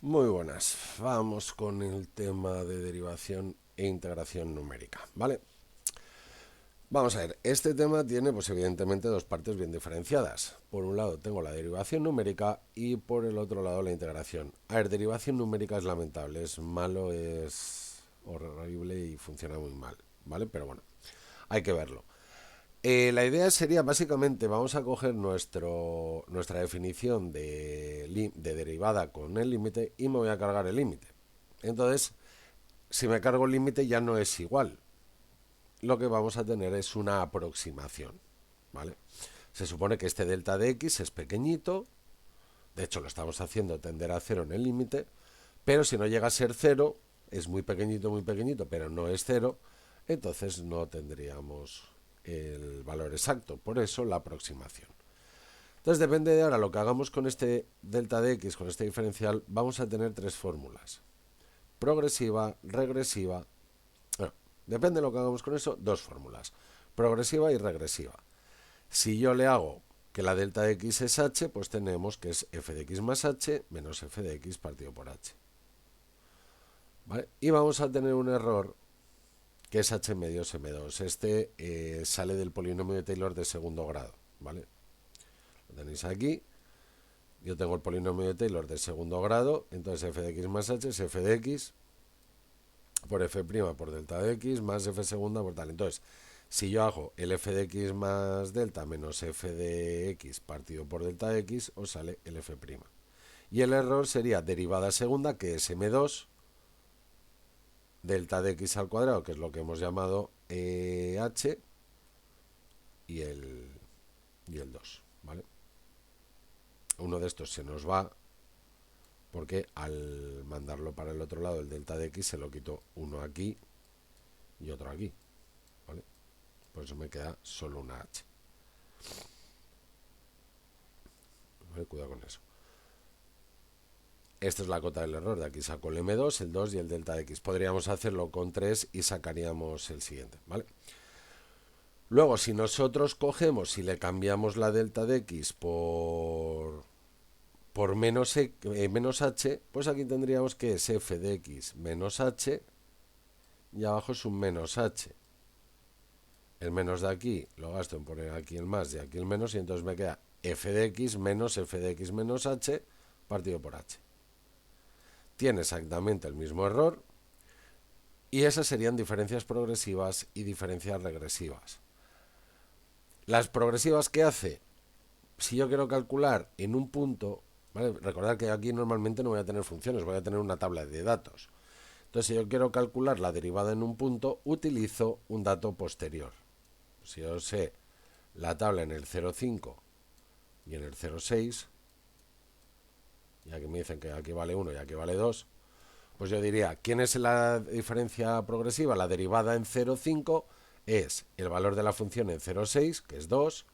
Muy buenas, vamos con el tema de derivación e integración numérica, ¿vale? Vamos a ver, este tema tiene pues evidentemente dos partes bien diferenciadas. Por un lado tengo la derivación numérica y por el otro lado la integración. A ver, derivación numérica es lamentable, es malo, es horrible y funciona muy mal, ¿vale? Pero bueno, hay que verlo. La idea sería básicamente, vamos a coger nuestra definición de derivada con el límite y me voy a cargar el límite. Entonces, si me cargo el límite ya no es igual. Lo que vamos a tener es una aproximación, ¿vale? Se supone que este delta de x es pequeñito, de hecho lo estamos haciendo tender a cero en el límite, pero si no llega a ser cero, es muy pequeñito, pero no es cero, entonces no tendríamos el valor exacto, por eso la aproximación. Entonces depende de ahora lo que hagamos con este delta de x, con este diferencial, vamos a tener tres fórmulas: progresiva, regresiva. Bueno, depende de lo que hagamos con eso, dos fórmulas: progresiva y regresiva. Si yo le hago que la delta de x es h, pues tenemos que es f de x más h menos f de x partido por h. ¿Vale? Y vamos a tener un error que es h medios m2. Este sale del polinomio de Taylor de segundo grado. ¿Vale? Lo tenéis aquí. Yo tengo el polinomio de Taylor de segundo grado, entonces f de x más h es f de x por f' por delta de x más f segunda por tal. Entonces, si yo hago el f de x más delta menos f de x partido por delta de x, os sale el f'. Y el error sería derivada segunda, que es m2 delta de x al cuadrado, que es lo que hemos llamado h, y el 2, ¿vale? Uno de estos se nos va porque al mandarlo para el otro lado el delta de x se lo quito uno aquí y otro aquí, ¿vale? Por eso me queda solo una h. ¿Vale? Cuidado con eso. Esta es la cota del error. De aquí saco el m2, el 2 y el delta de x. Podríamos hacerlo con 3 y sacaríamos el siguiente, ¿vale? Luego, si nosotros cogemos y le cambiamos la delta de x por menos h, pues aquí tendríamos que es f de x menos h y abajo es un menos h. El menos de aquí lo gasto en poner aquí el más y aquí el menos, y entonces me queda f de x menos f de x menos h partido por h. Tiene exactamente el mismo error, y esas serían diferencias progresivas y diferencias regresivas. Las progresivas, ¿qué hace? Si yo quiero calcular en un punto, ¿vale? Recordad que aquí normalmente no voy a tener funciones, voy a tener una tabla de datos. Entonces, si yo quiero calcular la derivada en un punto, utilizo un dato posterior. Si yo sé la tabla en el 0,5 y en el 0,6, ya que me dicen que aquí vale 1 y aquí vale 2, pues yo diría, ¿quién es la diferencia progresiva? La derivada en 0,5 es el valor de la función en 0,6, que es 2,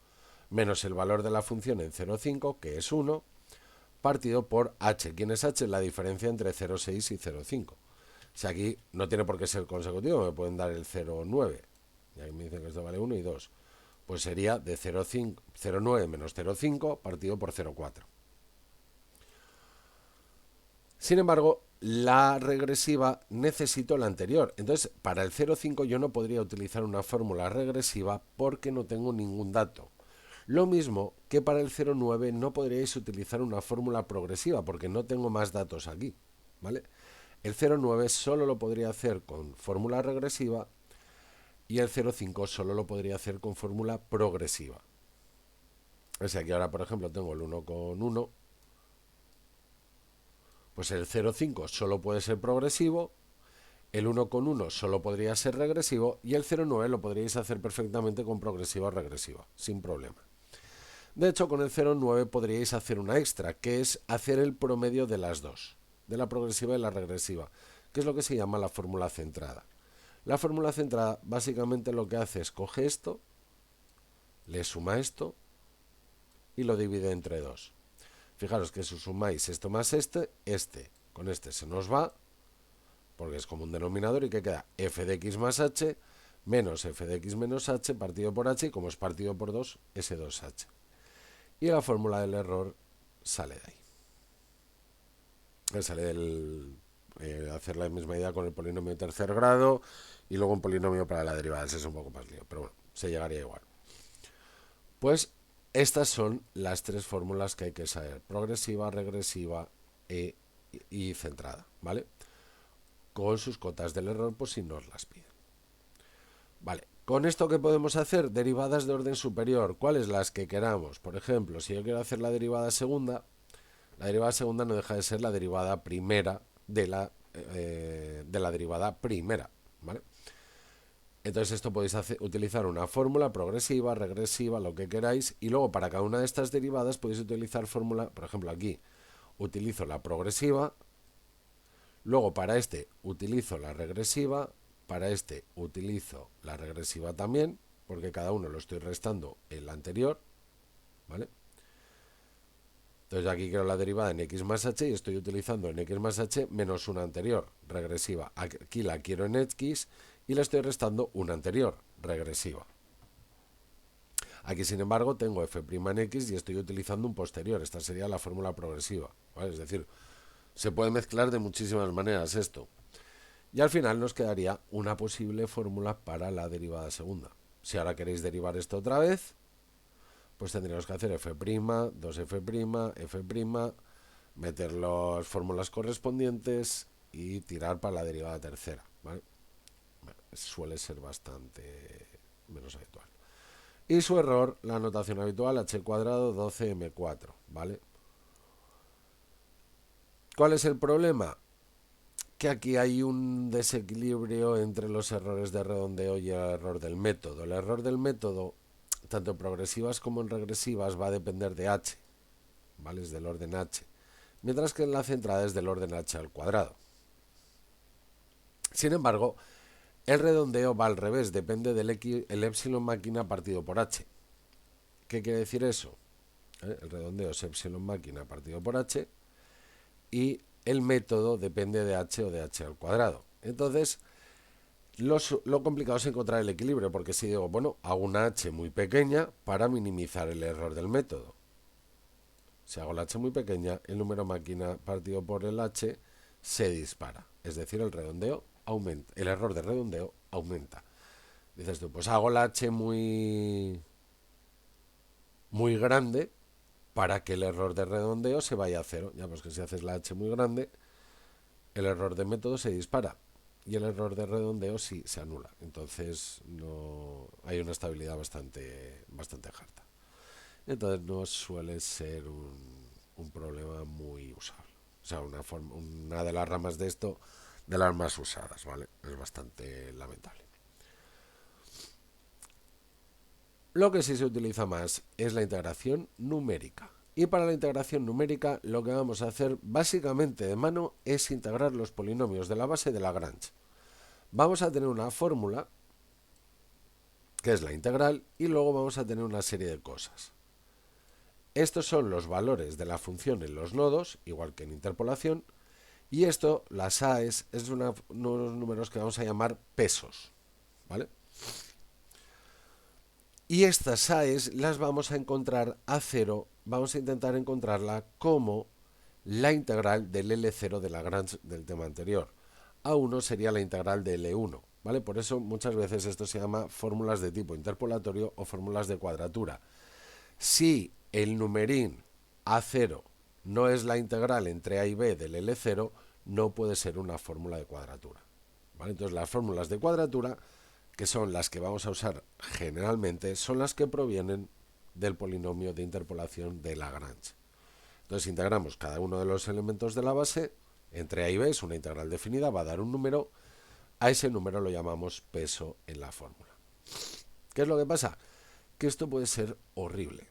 menos el valor de la función en 0,5, que es 1, partido por h. ¿Quién es h? La diferencia entre 0,6 y 0,5. Si aquí no tiene por qué ser consecutivo, me pueden dar el 0,9. Y aquí me dicen que esto vale 1 y 2. Pues sería de 0,9 menos 0,5 partido por 0,4. Sin embargo, la regresiva necesito la anterior. Entonces, para el 0,5 yo no podría utilizar una fórmula regresiva porque no tengo ningún dato. Lo mismo que para el 0,9 no podríais utilizar una fórmula progresiva porque no tengo más datos aquí, ¿vale? El 0,9 solo lo podría hacer con fórmula regresiva y el 0,5 solo lo podría hacer con fórmula progresiva. O sea que ahora, por ejemplo, tengo el 1,1, pues el 0,5 solo puede ser progresivo, el 1,1 solo podría ser regresivo y el 0,9 lo podríais hacer perfectamente con progresiva o regresiva, sin problema. De hecho, con el 0,9 podríais hacer una extra, que es hacer el promedio de las dos, de la progresiva y la regresiva, que es lo que se llama la fórmula centrada. La fórmula centrada básicamente lo que hace es coge esto, le suma esto y lo divide entre dos. Fijaros que si sumáis esto más este con este se nos va, porque es como un denominador, y que queda f de x más h menos f de x menos h partido por h, y como es partido por 2, ese 2h. Y la fórmula del error sale de ahí. que sale hacer la misma idea con el polinomio de tercer grado y luego un polinomio para la derivada. Ese es un poco más lío, pero bueno, se llegaría igual. Pues estas son las tres fórmulas que hay que saber: progresiva, regresiva y centrada, ¿vale? Con sus cotas del error, pues si nos las piden. Vale, con esto, ¿qué podemos hacer? Derivadas de orden superior, ¿cuáles? Las que queramos. Por ejemplo, si yo quiero hacer la derivada segunda no deja de ser la derivada primera de la derivada primera, ¿vale? Entonces esto podéis utilizar una fórmula progresiva, regresiva, lo que queráis, y luego para cada una de estas derivadas podéis utilizar fórmula. Por ejemplo, aquí utilizo la progresiva, luego para este utilizo la regresiva, para este utilizo la regresiva también, porque cada uno lo estoy restando el anterior, ¿vale? Entonces aquí quiero la derivada en x más h y estoy utilizando en x más h menos una anterior, regresiva. Aquí la quiero en x y le estoy restando una anterior, regresiva. Aquí, sin embargo, tengo f' en x y estoy utilizando un posterior. Esta sería la fórmula progresiva, ¿vale? Es decir, se puede mezclar de muchísimas maneras esto. Y al final nos quedaría una posible fórmula para la derivada segunda. Si ahora queréis derivar esto otra vez, pues tendríamos que hacer f', 2f', f', meter las fórmulas correspondientes y tirar para la derivada tercera, ¿vale? Bueno, suele ser bastante menos habitual. Y su error, la notación habitual, h cuadrado 12m4, ¿vale? ¿Cuál es el problema? Que aquí hay un desequilibrio entre los errores de redondeo y el error del método. El error del método, tanto en progresivas como en regresivas, va a depender de h, ¿vale? Es del orden h. Mientras que en la centrada es del orden h al cuadrado. Sin embargo, el redondeo va al revés, depende del el epsilon máquina partido por h. ¿Qué quiere decir eso? El redondeo es epsilon máquina partido por h y el método depende de h o de h al cuadrado. Entonces, lo complicado es encontrar el equilibrio, porque si digo, bueno, hago una h muy pequeña para minimizar el error del método. Si hago la h muy pequeña, el número máquina partido por el h se dispara. Es decir, el redondeo aumenta, el error de redondeo aumenta. Dices tú, pues hago la h muy grande para que el error de redondeo se vaya a cero. Ya, pues que si haces la h muy grande, el error de método se dispara y el error de redondeo sí se anula. Entonces no hay una estabilidad bastante harta. Entonces no suele ser un problema muy usable. O sea, una de las ramas de esto, de las más usadas, ¿vale? Es bastante lamentable. Lo que sí se utiliza más es la integración numérica. Y para la integración numérica lo que vamos a hacer básicamente de mano es integrar los polinomios de la base de Lagrange. Vamos a tener una fórmula, que es la integral, y luego vamos a tener una serie de cosas. Estos son los valores de la función en los nodos, igual que en interpolación, y esto, las AES, es unos números que vamos a llamar pesos, ¿vale? Y estas AES las vamos a encontrar a cero, vamos a intentar encontrarla como la integral del L0 de Lagrange del tema anterior. A1 sería la integral de L1, ¿vale? Por eso muchas veces esto se llama fórmulas de tipo interpolatorio o fórmulas de cuadratura. Si el numerín A0 no es la integral entre A y B del L0, no puede ser una fórmula de cuadratura, ¿vale? Entonces las fórmulas de cuadratura, que son las que vamos a usar generalmente, son las que provienen del polinomio de interpolación de Lagrange. Entonces integramos cada uno de los elementos de la base, entre A y B es una integral definida, va a dar un número, a ese número lo llamamos peso en la fórmula. ¿Qué es lo que pasa? Que esto puede ser horrible.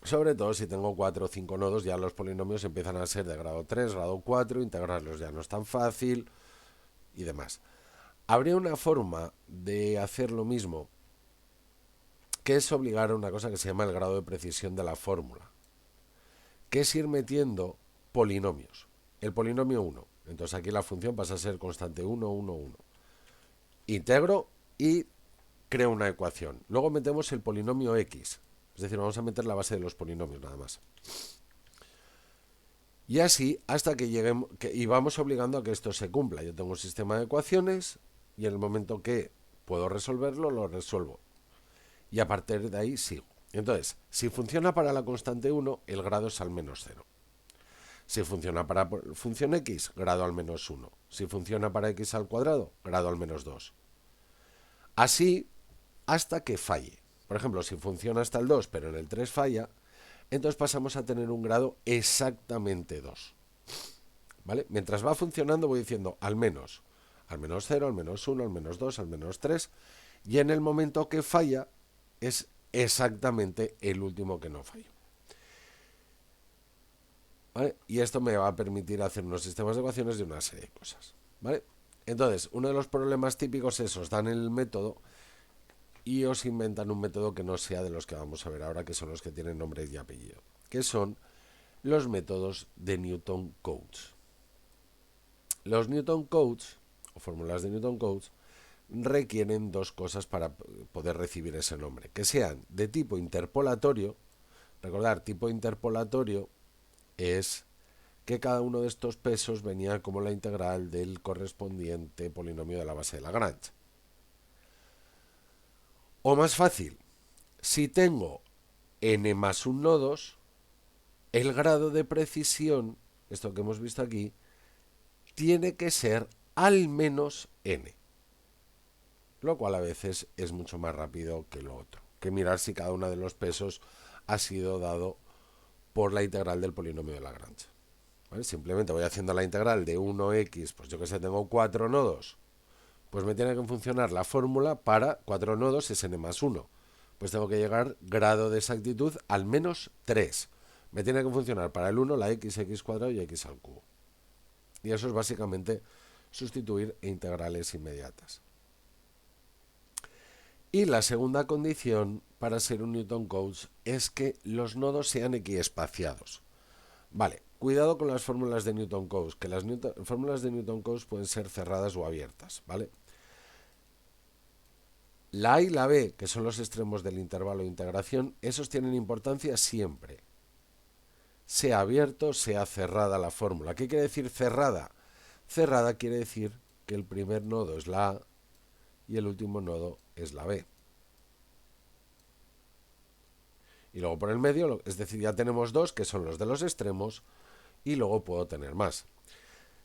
Sobre todo si tengo 4 o 5 nodos, ya los polinomios empiezan a ser de grado 3, grado 4, integrarlos ya no es tan fácil y demás. Habría una forma de hacer lo mismo, que es obligar a una cosa que se llama el grado de precisión de la fórmula, que es ir metiendo polinomios. El polinomio 1. Entonces aquí la función pasa a ser constante 1, 1, 1. Integro y creo una ecuación. Luego metemos el polinomio x. Es decir, vamos a meter la base de los polinomios nada más. Y así hasta que lleguemos, y vamos obligando a que esto se cumpla. Yo tengo un sistema de ecuaciones y en el momento que puedo resolverlo, lo resuelvo. Y a partir de ahí sigo. Entonces, si funciona para la constante 1, el grado es al menos 0. Si funciona para función x, grado al menos 1. Si funciona para x al cuadrado, grado al menos 2. Así hasta que falle. Por ejemplo, si funciona hasta el 2, pero en el 3 falla, entonces pasamos a tener un grado exactamente 2. ¿Vale? Mientras va funcionando voy diciendo al menos 0, al menos 1, al menos 2, al menos 3, y en el momento que falla es exactamente el último que no falló. ¿Vale? Y esto me va a permitir hacer unos sistemas de ecuaciones de una serie de cosas. ¿Vale? Entonces, uno de los problemas típicos es os dan el método y os inventan un método que no sea de los que vamos a ver ahora, que son los que tienen nombre y apellido, que son los métodos de Newton Cotes. Los Newton Cotes, o fórmulas de Newton Cotes, requieren dos cosas para poder recibir ese nombre, que sean de tipo interpolatorio. Recordar, tipo interpolatorio es que cada uno de estos pesos venía como la integral del correspondiente polinomio de la base de Lagrange. O más fácil, si tengo n más un nodos, el grado de precisión, esto que hemos visto aquí, tiene que ser al menos n. Lo cual a veces es mucho más rápido que lo otro, que mirar si cada uno de los pesos ha sido dado por la integral del polinomio de Lagrange. ¿Vale? Simplemente voy haciendo la integral de 1x, pues yo que sé, tengo 4 nodos, pues me tiene que funcionar la fórmula para 4 nodos es n más 1. Pues tengo que llegar grado de exactitud al menos 3. Me tiene que funcionar para el 1 la x cuadrado y x al cubo. Y eso es básicamente sustituir integrales inmediatas. Y la segunda condición para ser un Newton Cotes es que los nodos sean equiespaciados. Vale, cuidado con las fórmulas de Newton Cotes, que las fórmulas de Newton Cotes pueden ser cerradas o abiertas, ¿vale? La A y la B, que son los extremos del intervalo de integración, esos tienen importancia siempre. Sea abierto, sea cerrada la fórmula. ¿Qué quiere decir cerrada? Cerrada quiere decir que el primer nodo es la A y el último nodo es la B. Y luego por el medio, es decir, ya tenemos dos que son los de los extremos y luego puedo tener más.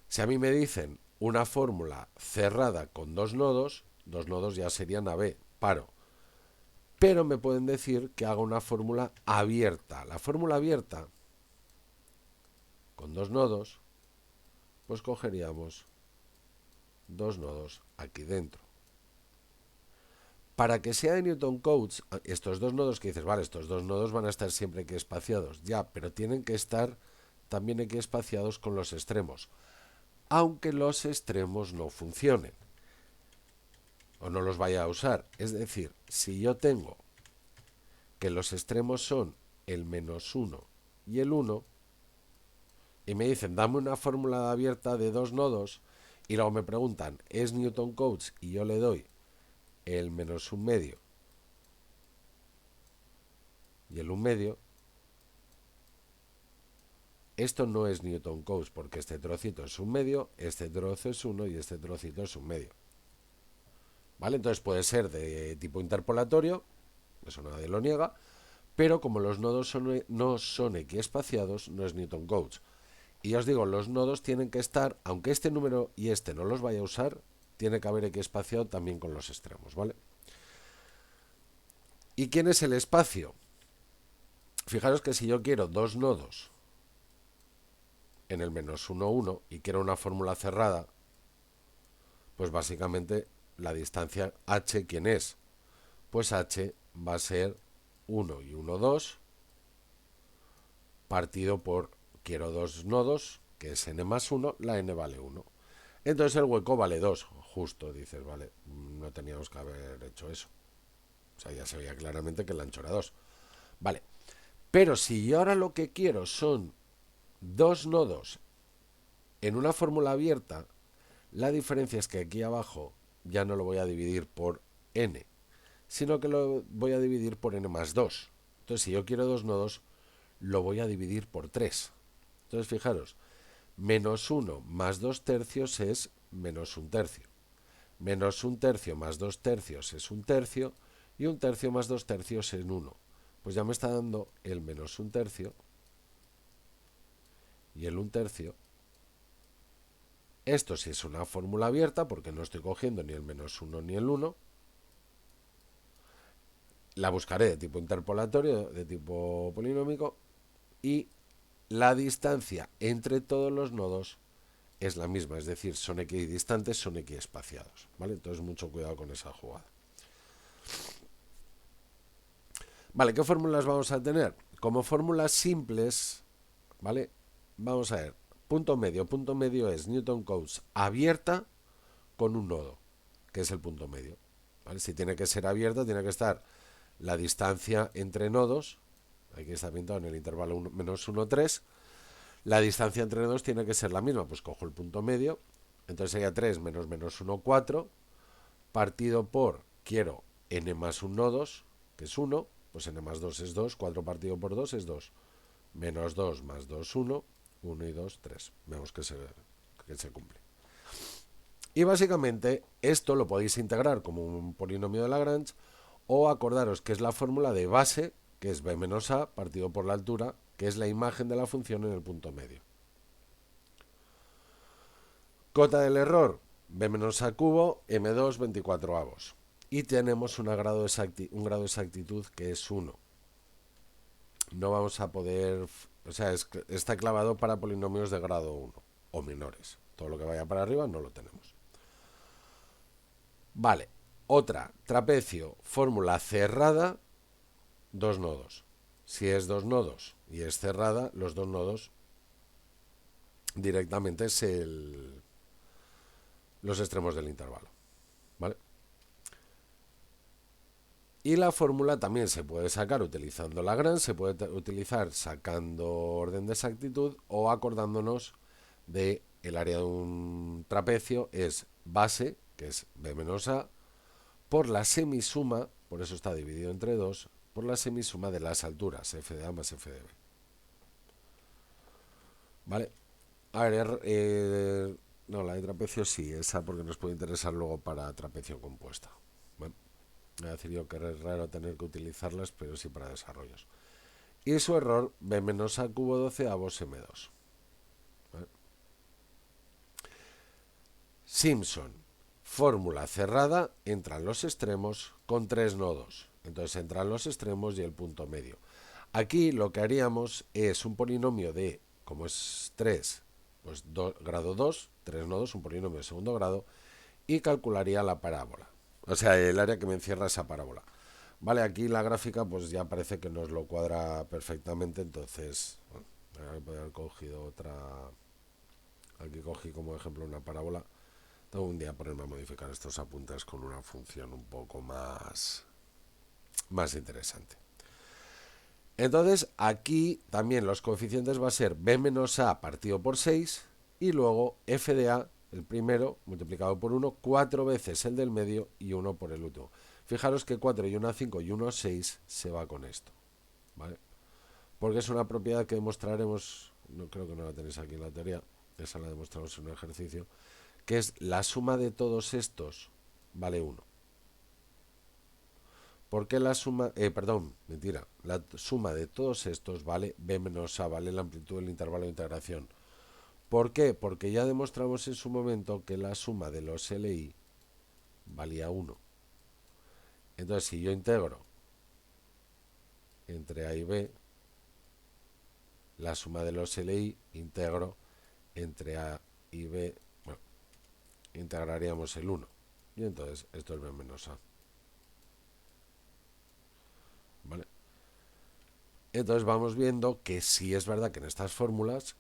Si a mí me dicen una fórmula cerrada con dos nodos ya serían AB, paro. Pero me pueden decir que haga una fórmula abierta. La fórmula abierta con dos nodos, pues cogeríamos dos nodos aquí dentro. Para que sea de Newton Cotes, estos dos nodos que dices, vale, estos dos nodos van a estar siempre equiespaciados, ya, pero tienen que estar también equiespaciados con los extremos, aunque los extremos no funcionen o no los vaya a usar. Es decir, si yo tengo que los extremos son el menos 1 y el 1, y me dicen, dame una fórmula abierta de dos nodos, y luego me preguntan, ¿es Newton Cotes? Y yo le doy el menos un medio y el un medio, esto no es Newton Cotes, porque este trocito es un medio, este trozo es 1 y este trocito es un medio. ¿Vale? Entonces puede ser de tipo interpolatorio, eso nadie lo niega, pero como los nodos no son equiespaciados, no es Newton Cotes. Y ya os digo, los nodos tienen que estar, aunque este número y este no los vaya a usar, tiene que haber equiespaciado también con los extremos, ¿vale? ¿Y quién es el espacio? Fijaros que si yo quiero dos nodos en el menos 1, 1 y quiero una fórmula cerrada, pues básicamente la distancia h, ¿quién es? Pues h va a ser 1 y 1, 2, partido por, quiero dos nodos, que es n más 1, la n vale 1. Entonces el hueco vale 2, justo, dices, vale, no teníamos que haber hecho eso. O sea, ya se veía claramente que el ancho era 2. Vale, pero si yo ahora lo que quiero son dos nodos en una fórmula abierta, la diferencia es que aquí abajo ya no lo voy a dividir por n, sino que lo voy a dividir por n más 2. Entonces, si yo quiero dos nodos, lo voy a dividir por 3. Entonces, fijaros, menos 1 más 2 tercios es menos un tercio. Menos un tercio más 2 tercios es un tercio, y un tercio más 2 tercios es 1. Pues ya me está dando el menos un tercio y el un tercio. Esto sí es una fórmula abierta porque no estoy cogiendo ni el menos 1 ni el 1. La buscaré de tipo interpolatorio, de tipo polinómico, y la distancia entre todos los nodos es la misma, es decir, son equidistantes, son equiespaciados, ¿vale? Entonces mucho cuidado con esa jugada. Vale, ¿qué fórmulas vamos a tener? Como fórmulas simples, ¿vale? Vamos a ver, punto medio es Newton Cotes abierta con un nodo, que es el punto medio, ¿vale? Si tiene que ser abierta, tiene que estar la distancia entre nodos, aquí está pintado en el intervalo menos 1, 3, la distancia entre nodos tiene que ser la misma, pues cojo el punto medio, entonces sería 3 menos menos 1, 4, partido por, quiero n más 1 nodos, que es 1, pues n más 2 es 2, 4 partido por 2 es 2, menos 2 más 2, 1, 1 y 2, 3. Vemos que se cumple. Y básicamente esto lo podéis integrar como un polinomio de Lagrange, o acordaros que es la fórmula de base, que es b menos a partido por la altura, que es la imagen de la función en el punto medio. Cota del error, b menos a cubo, m2 24 avos. Y tenemos un grado de exactitud que es 1. No vamos a poder, o sea, está clavado para polinomios de grado 1 o menores. Todo lo que vaya para arriba no lo tenemos. Vale, otra, trapecio, fórmula cerrada, dos nodos. Si es dos nodos y es cerrada, los dos nodos directamente es los extremos del intervalo, ¿vale? Y la fórmula también se puede sacar utilizando Lagrange, se puede utilizar sacando orden de exactitud o acordándonos de el área de un trapecio es base, que es b menos a, por la semisuma, por eso está dividido entre dos, por la semisuma de las alturas, f de a más f de b. ¿Vale? A ver, no, la de trapecio sí, esa porque nos puede interesar luego para trapecio compuesta. Bueno, voy a decir yo que es raro tener que utilizarlas, pero sí para desarrollos. Y su error, b menos a cubo 12 avos m2. ¿Vale? Simpson, fórmula cerrada, entran los extremos con tres nodos. Entonces entran los extremos y el punto medio. Aquí lo que haríamos es un polinomio de, como es 3, pues grado 2, 3 nodos, un polinomio de segundo grado, y calcularía la parábola. O sea, el área que me encierra esa parábola. Vale, aquí la gráfica pues ya parece que nos lo cuadra perfectamente, entonces, bueno, voy a haber cogido otra. Aquí cogí como ejemplo una parábola. Tengo un día ponerme a modificar estos apuntes con una función un poco más interesante. Entonces, aquí también los coeficientes va a ser b menos a partido por 6 y luego f de a, el primero, multiplicado por 1, 4 veces el del medio y 1 por el último. Fijaros que 4 y 1 a 5 y 1 a 6 se va con esto, ¿vale? Porque es una propiedad que demostraremos, no creo que no la tenéis aquí en la teoría, esa la demostramos en un ejercicio, que es la suma de todos estos vale 1. ¿Por qué la suma? La suma de todos estos vale b menos a, vale la amplitud del intervalo de integración. ¿Por qué? Porque ya demostramos en su momento que la suma de los LI valía 1. Entonces, si yo integro entre a y b, la suma de los LI integro entre a y b, bueno, integraríamos el 1. Y entonces esto es b menos a. ¿Vale? Entonces vamos viendo que sí es verdad que en estas fórmulas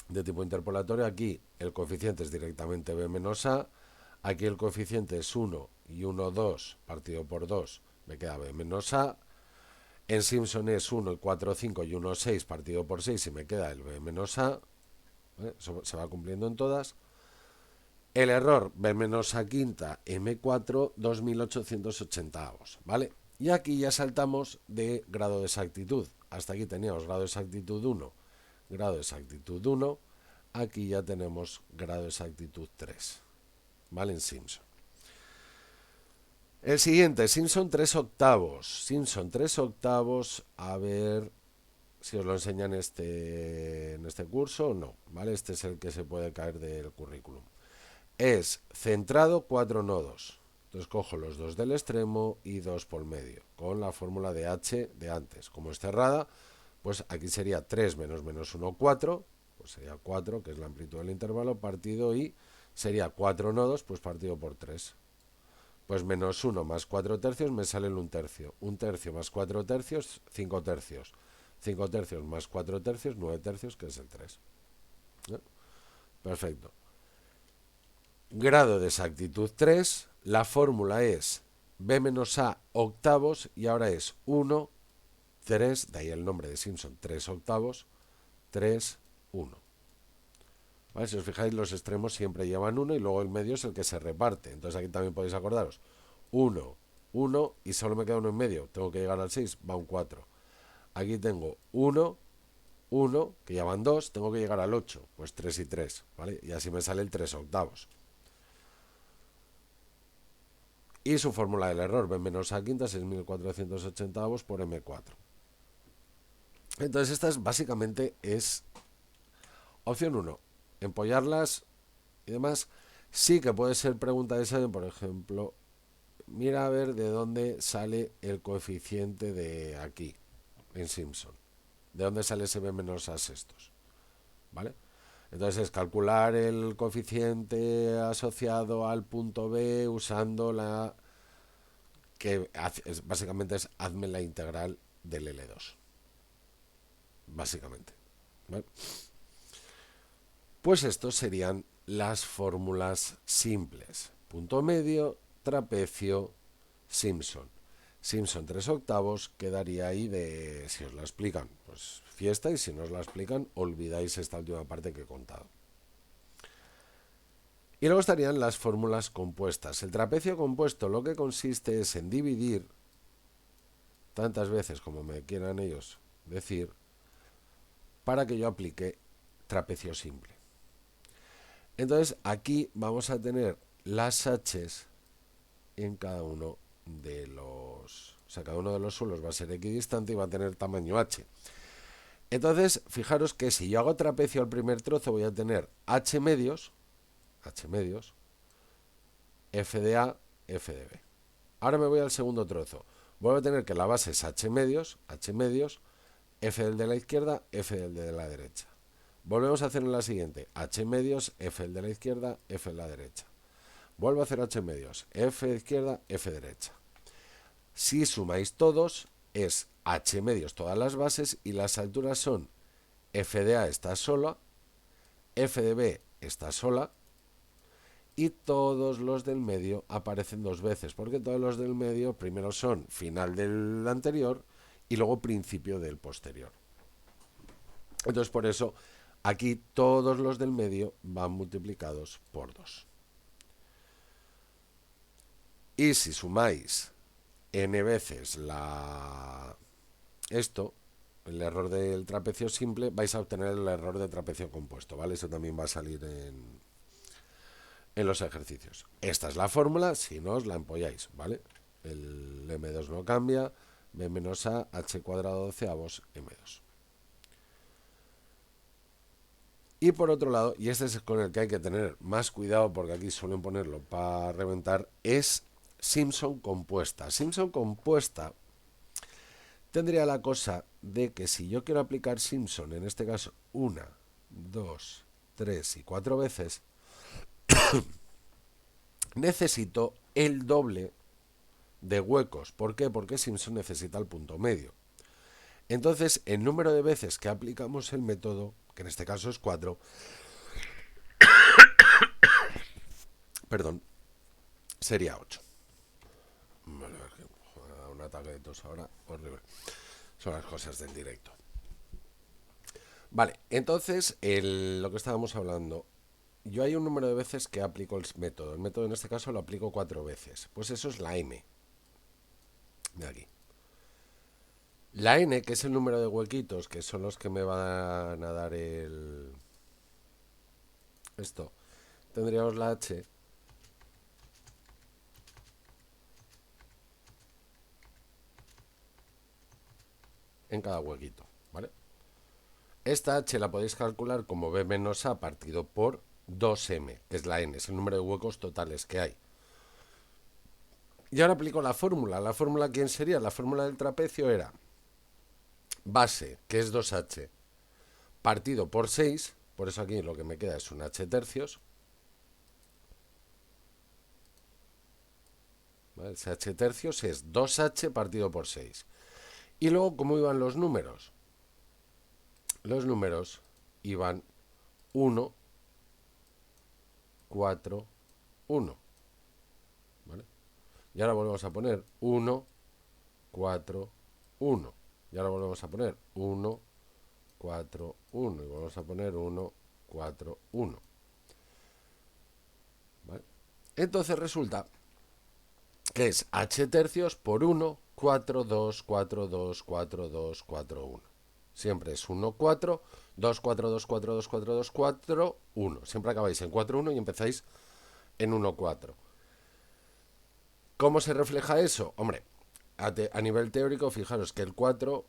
de tipo interpolatorio, aquí el coeficiente es directamente b menos a, aquí el coeficiente es 1 y 1, 2 partido por 2, me queda b menos a, en Simpson es 1 y 4, 5 y 1, 6 partido por 6 y me queda el b menos a, eso se va cumpliendo en todas. El error, b menos a quinta, m4, 2880 avos, ¿vale? Y aquí ya saltamos de grado de exactitud. Hasta aquí teníamos grado de exactitud 1, grado de exactitud 1, aquí ya tenemos grado de exactitud 3, ¿vale? En Simpson. El siguiente, Simpson 3 octavos. Simpson 3 octavos, a ver si os lo enseñan en este curso o no, ¿vale? Este es el que se puede caer del currículum. Es centrado 4 nodos. Entonces cojo los 2 del extremo y 2 por medio, con la fórmula de H de antes. Como es cerrada, pues aquí sería 3 menos menos 1, 4, pues sería 4, que es la amplitud del intervalo, partido y sería 4 nodos, pues partido por 3. Pues menos 1 más 4 tercios me sale el 1 tercio. 1 tercio más 4 tercios, 5 tercios. 5 tercios más 4 tercios, 9 tercios, que es el 3. ¿Eh? Perfecto. Grado de exactitud 3. La fórmula es b menos a octavos y ahora es 1, 3, de ahí el nombre de Simpson, 3 octavos, 3, 1. ¿Vale? Si os fijáis, los extremos siempre llevan 1 y luego el medio es el que se reparte. Entonces aquí también podéis acordaros. 1, 1 y solo me queda 1 en medio. Tengo que llegar al 6, va un 4. Aquí tengo 1, 1, que ya van 2, tengo que llegar al 8, pues 3 y 3, ¿vale? Y así me sale el 3 octavos. Y su fórmula del error, b menos a quinta, 6480 avos por m4. Entonces esta es, básicamente es opción 1, empollarlas y demás. Sí que puede ser pregunta de examen, por ejemplo, mira a ver de dónde sale el coeficiente de aquí, en Simpson. ¿De dónde sale ese b menos a sextos? ¿Vale? Entonces es calcular el coeficiente asociado al punto B usando la que básicamente es hazme la integral del L2. Básicamente. ¿Vale? Pues estos serían las fórmulas simples. Punto medio, trapecio, Simpson. Simpson 3 octavos quedaría ahí de, si os la explican, pues fiesta, y si no os la explican, olvidáis esta última parte que he contado. Y luego estarían las fórmulas compuestas. El trapecio compuesto lo que consiste es en dividir tantas veces como me quieran ellos decir para que yo aplique trapecio simple. Entonces aquí vamos a tener las h's en cada uno de los... O sea, cada uno de los suelos va a ser equidistante y va a tener tamaño h. Entonces, fijaros que si yo hago trapecio al primer trozo voy a tener h medios, f de a, f de b. Ahora me voy al segundo trozo. Vuelvo a tener que la base es h medios, f del de la izquierda, f del de la derecha. Volvemos a hacer en la siguiente, h medios, f del de la izquierda, f de la derecha. Vuelvo a hacer h medios, f de izquierda, f derecha. Si sumáis todos, es h medios todas las bases y las alturas son f de a está sola, f de b está sola y todos los del medio aparecen dos veces, porque todos los del medio primero son final del anterior y luego principio del posterior. Entonces por eso aquí todos los del medio van multiplicados por 2. Y si sumáis n veces el error del trapecio simple, vais a obtener el error de trapecio compuesto, ¿vale? Eso también va a salir en los ejercicios. Esta es la fórmula, si no os la empolláis, ¿vale? El m2 no cambia, b menos a, h cuadrado 12 avos m2. Y por otro lado, y este es con el que hay que tener más cuidado porque aquí suelen ponerlo para reventar, es Simpson compuesta. Simpson compuesta tendría la cosa de que si yo quiero aplicar Simpson, en este caso 1, 2, 3 y 4 veces, necesito el doble de huecos. ¿Por qué? Porque Simpson necesita el punto medio. Entonces, el número de veces que aplicamos el método, que en este caso es 4, perdón, sería 8. Un ataque de tos ahora, horrible. Son las cosas del directo. Vale, entonces, lo que estábamos hablando, yo hay un número de veces que aplico el método. El método en este caso lo aplico 4 veces. Pues eso es la m. De aquí. La n, que es el número de huequitos, que son los que me van a dar esto, tendríamos la h en cada huequito, ¿vale? Esta h la podéis calcular como b menos a partido por 2m, que es la n, es el número de huecos totales que hay. Y ahora aplico la fórmula. ¿La fórmula quién sería? La fórmula del trapecio era base, que es 2h, partido por 6, por eso aquí lo que me queda es un h tercios. ¿Vale? Ese h tercios es 2h partido por 6. Y luego, ¿cómo iban los números? Los números iban 1, 4, 1. ¿Vale? Y ahora volvemos a poner 1, 4, 1. Y ahora volvemos a poner 1, 4, 1. Y volvemos a poner 1, 4, 1. ¿Vale? Entonces resulta que es h tercios por 1, 4, 2, 4, 2, 4, 2, 4, 1. Siempre es 1, 4, 2, 4, 2, 4, 2, 4, 2, 4, 1. Siempre acabáis en 4, 1 y empezáis en 1, 4. ¿Cómo se refleja eso? Hombre, a nivel teórico, fijaros que el 4,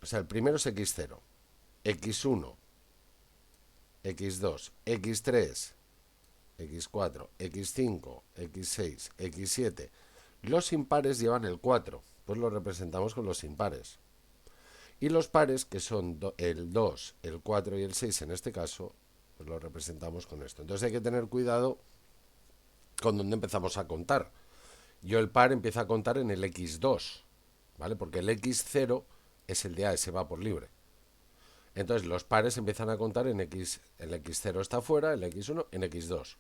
o sea, el primero es x0, x1, x2, x3, x4, x5, x6, x7. Los impares llevan el 4, pues lo representamos con los impares. Y los pares, que son el 2, el 4 y el 6 en este caso, pues lo representamos con esto. Entonces hay que tener cuidado con dónde empezamos a contar. Yo el par empiezo a contar en el x2, ¿vale? Porque el x0 es el de A, ese va por libre. Entonces los pares empiezan a contar en x, el x0 está fuera, el x1 en x2.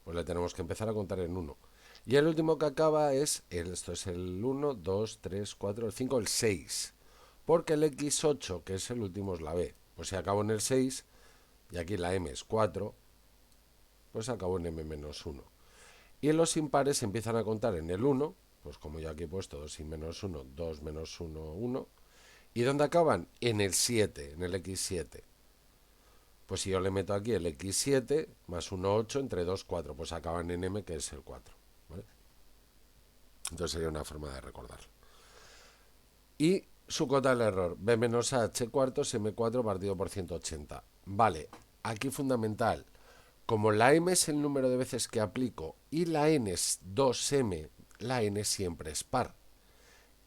Pues le tenemos que empezar a contar en 1. Y el último que acaba es, esto es el 1, 2, 3, 4, el 5, el 6. Porque el x8, que es el último, es la b. Pues si acabo en el 6, y aquí la m es 4, pues acabo en m menos 1. Y en los impares empiezan a contar en el 1, pues como yo aquí he puesto 2 y menos 1, 2 menos 1, 1. ¿Y dónde acaban? En el 7, en el x7. Pues si yo le meto aquí el x7 más 1, 8, entre 2, 4, pues acaban en m, que es el 4. ¿Vale? Entonces sería una forma de recordarlo. Y su cota del error, b menos a h cuartos, m4 partido por 180. Vale, aquí fundamental. Como la m es el número de veces que aplico y la n es 2m, la n siempre es par.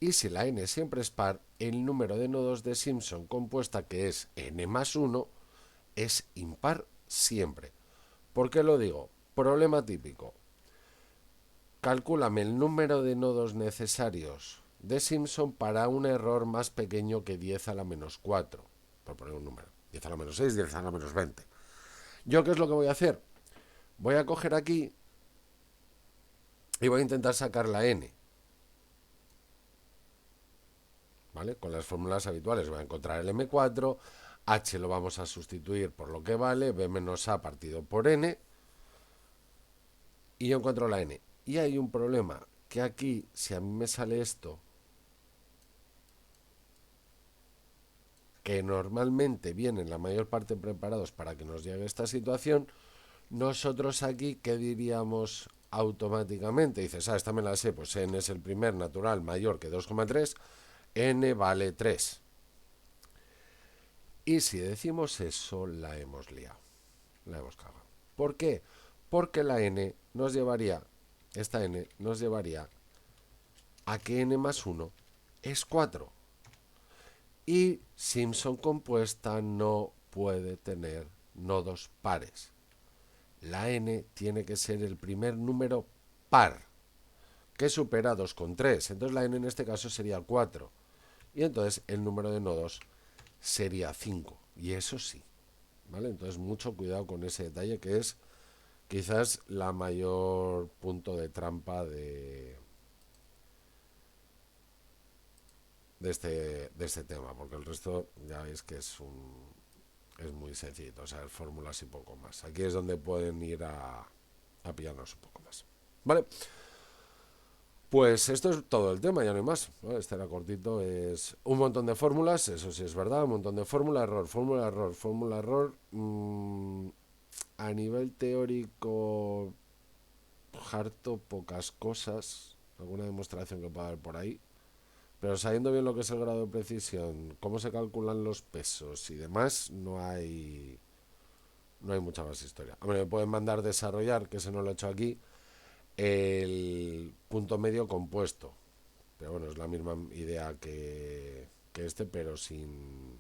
Y si la n siempre es par, el número de nodos de Simpson compuesta, que es n más 1, es impar siempre. ¿Por qué lo digo? Problema típico. Calcúlame el número de nodos necesarios de Simpson para un error más pequeño que 10 a la menos 4. Por poner un número. 10 a la menos 6, 10 a la menos 20. ¿Yo qué es lo que voy a hacer? Voy a coger aquí y voy a intentar sacar la n. ¿Vale? Con las fórmulas habituales voy a encontrar el m4, h lo vamos a sustituir por lo que vale, b menos a partido por n, y yo encuentro la n. Y hay un problema, que aquí, si a mí me sale esto, que normalmente vienen la mayor parte preparados para que nos llegue esta situación, nosotros aquí, ¿qué diríamos automáticamente? Dices, esta me la sé, pues n es el primer natural mayor que 2,3, n vale 3. Y si decimos eso, la hemos liado, la hemos cagado. ¿Por qué? Porque la n nos llevaría, esta n nos llevaría a que n más 1 es 4. Y Simpson compuesta no puede tener nodos pares. La n tiene que ser el primer número par, que supera 2,3. Entonces la n en este caso sería 4. Y entonces el número de nodos sería 5. Y eso sí. ¿Vale? Entonces mucho cuidado con ese detalle, que es quizás la mayor punto de trampa de este tema, porque el resto ya veis que es muy sencillo, o sea, fórmulas y poco más. Aquí es donde pueden ir a pillarnos un poco más. Vale, Pues esto es todo el tema, ya no hay más, ¿vale? Este era cortito, es un montón de fórmulas, eso sí es verdad, un montón de fórmula, error, fórmula, error, fórmula, error. A nivel teórico, harto pocas cosas, alguna demostración que pueda haber por ahí, pero sabiendo bien lo que es el grado de precisión, cómo se calculan los pesos y demás, no hay mucha más historia. Hombre, me pueden mandar desarrollar, que ese no lo he hecho aquí, el punto medio compuesto. Pero bueno, es la misma idea que este, pero sin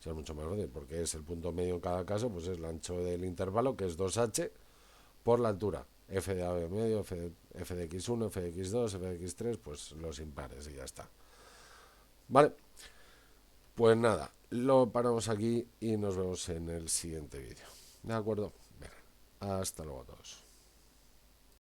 ser mucho más fácil, porque es el punto medio en cada caso, pues es el ancho del intervalo, que es 2h, por la altura. F de A medio, F de X1, F de X2, F de X3, pues los impares y ya está. Vale, pues nada, lo paramos aquí y nos vemos en el siguiente vídeo. ¿De acuerdo? Venga, hasta luego a todos.